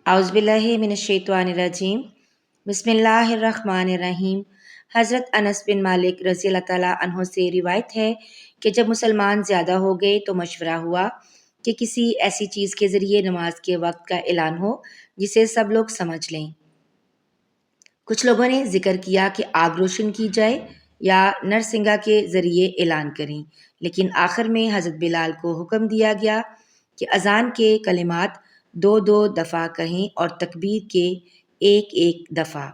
اعوذ باللہ من الشیطان الرجیم بسم اللہ الرحمن الرحیم۔ حضرت انس بن مالک رضی اللہ تعالیٰ عنہ سے روایت ہے کہ جب مسلمان زیادہ ہو گئے تو مشورہ ہوا کہ کسی ایسی چیز کے ذریعے نماز کے وقت کا اعلان ہو جسے سب لوگ سمجھ لیں۔ کچھ لوگوں نے ذکر کیا کہ آگ روشن کی جائے یا نرسنگا کے ذریعے اعلان کریں، لیکن آخر میں حضرت بلال کو حکم دیا گیا کہ اذان کے کلمات دو دو دفعہ کہیں اور تکبیر کے ایک ایک دفعہ۔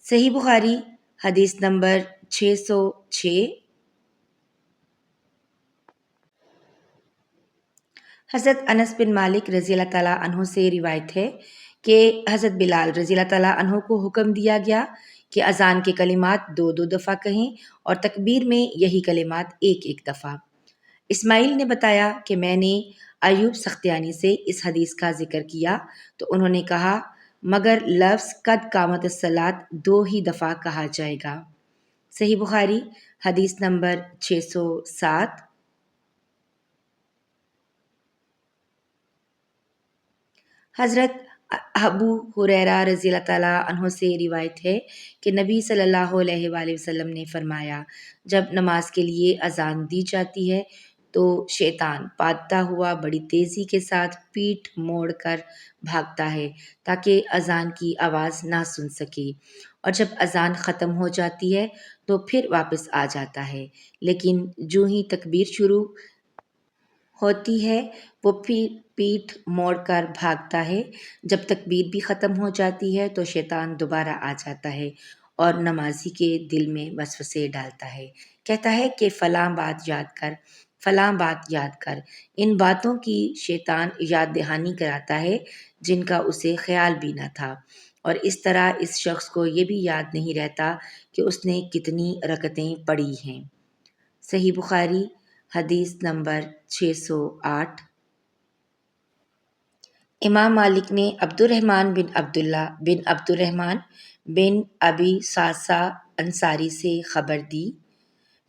صحیح بخاری حدیث نمبر 606۔ حضرت انس بن مالک رضی اللہ تعالیٰ عنہ سے روایت ہے کہ حضرت بلال رضی اللہ تعالیٰ عنہ کو حکم دیا گیا کہ اذان کے کلمات دو دو دفعہ کہیں اور تکبیر میں یہی کلمات ایک ایک دفعہ۔ اسماعیل نے بتایا کہ میں نے ایوب سختیانی سے اس حدیث کا ذکر کیا تو انہوں نے کہا مگر لفظ قد قامت الصلاۃ دو ہی دفعہ کہا جائے گا۔ صحیح بخاری حدیث نمبر 607۔ حضرت ابو ہریرہ رضی اللہ تعالیٰ عنہ سے روایت ہے کہ نبی صلی اللہ علیہ وآلہ وسلم نے فرمایا جب نماز کے لیے اذان دی جاتی ہے تو شیطان پادتا ہوا بڑی تیزی کے ساتھ پیٹھ موڑ کر بھاگتا ہے تاکہ اذان کی آواز نہ سن سکے، اور جب اذان ختم ہو جاتی ہے تو پھر واپس آ جاتا ہے، لیکن جو ہی تکبیر شروع ہوتی ہے وہ پیٹھ موڑ کر بھاگتا ہے۔ جب تکبیر بھی ختم ہو جاتی ہے تو شیطان دوبارہ آ جاتا ہے اور نمازی کے دل میں وسوسے ڈالتا ہے، کہتا ہے کہ فلاں بات یاد کر، فلاں بات یاد کر۔ ان باتوں کی شیطان یاد دہانی کراتا ہے جن کا اسے خیال بھی نہ تھا، اور اس طرح اس شخص کو یہ بھی یاد نہیں رہتا کہ اس نے کتنی رکعتیں پڑھی ہیں۔ صحیح بخاری حدیث نمبر 608۔ امام مالک نے عبد الرحمن بن عبداللہ بن عبد الرحمن بن ابی صعصع انصاری سے خبر دی۔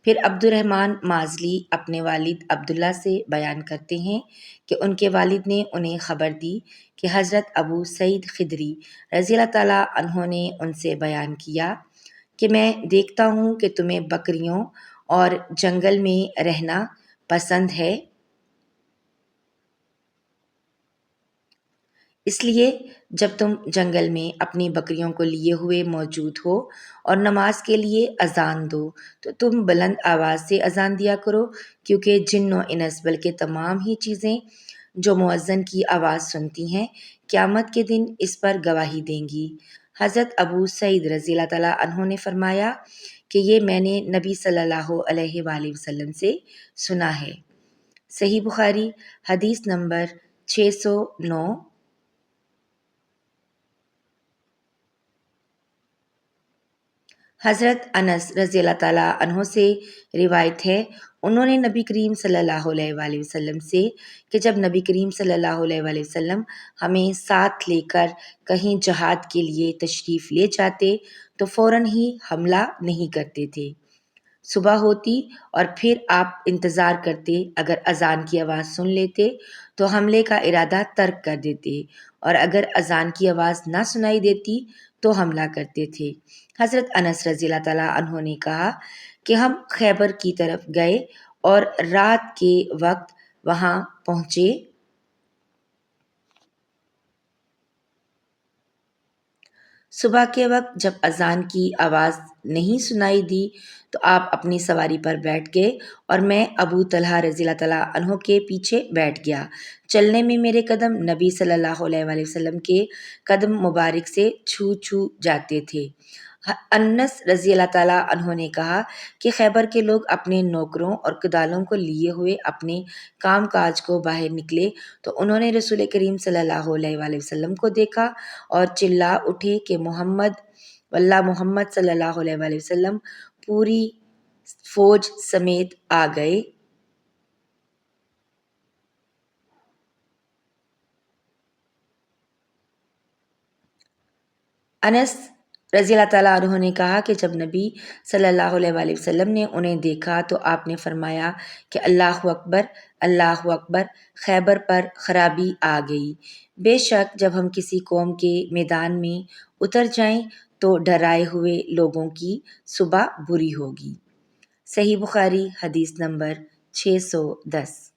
پھر عبد الرحمن مازلی اپنے والد عبداللہ سے بیان کرتے ہیں کہ ان کے والد نے انہیں خبر دی کہ حضرت ابو سعید خدری رضی اللہ تعالیٰ عنہ نے ان سے بیان کیا کہ میں دیکھتا ہوں کہ تمہیں بکریوں اور جنگل میں رہنا پسند ہے، اس لیے جب تم جنگل میں اپنی بکریوں کو لیے ہوئے موجود ہو اور نماز کے لیے اذان دو تو تم بلند آواز سے اذان دیا کرو، کیونکہ جن و انس بلکہ تمام ہی چیزیں جو مؤذن کی آواز سنتی ہیں قیامت کے دن اس پر گواہی دیں گی۔ حضرت ابو سعید رضی اللہ تعالیٰ عنہ نے فرمایا کہ یہ میں نے نبی صلی اللہ علیہ وآلہ وسلم سے سنا ہے۔ صحیح بخاری حدیث نمبر 609۔ حضرت انس رضی اللہ تعالیٰ عنہ سے روایت ہے انہوں نے نبی کریم صلی اللہ علیہ وآلہ وسلم سے کہ جب نبی کریم صلی اللہ علیہ وآلہ وسلم ہمیں ساتھ لے کر کہیں جہاد کے لیے تشریف لے جاتے تو فوراً ہی حملہ نہیں کرتے تھے۔ صبح ہوتی اور پھر آپ انتظار کرتے، اگر اذان کی آواز سن لیتے تو حملے کا ارادہ ترک کر دیتے، اور اگر اذان کی آواز نہ سنائی دیتی تو حملہ کرتے تھے۔ حضرت انس رضی اللہ تعالیٰ عنہ نے کہا کہ ہم خیبر کی طرف گئے اور رات کے وقت وہاں پہنچے۔ صبح کے وقت جب اذان کی آواز نہیں سنائی دی تو آپ اپنی سواری پر بیٹھ گئے اور میں ابو طلحہ رضی اللہ تعالیٰ عنہ کے پیچھے بیٹھ گیا۔ چلنے میں میرے قدم نبی صلی اللہ علیہ وآلہ وسلم کے قدم مبارک سے چھو چھو جاتے تھے۔ انس رضی اللہ تعالیٰ عنہ نے کہا کہ خیبر کے لوگ اپنے نوکروں اور کدالوں کو لیے ہوئے اپنے کام کاج کو باہر نکلے تو انہوں نے رسول کریم صلی اللہ علیہ وآلہ وسلم کو دیکھا اور چلا اٹھے کہ محمد صلی اللہ علیہ وآلہ وسلم پوری فوج سمیت آ گئے۔ انس رضی اللہ تعالیٰ عنہ نے کہا کہ جب نبی صلی اللہ علیہ وآلہ وسلم نے انہیں دیکھا تو آپ نے فرمایا کہ اللہ اکبر، اللہ اکبر، خیبر پر خرابی آ گئی۔ بے شک جب ہم کسی قوم کے میدان میں اتر جائیں تو ڈرائے ہوئے لوگوں کی صبح بری ہوگی۔ صحیح بخاری حدیث نمبر 610۔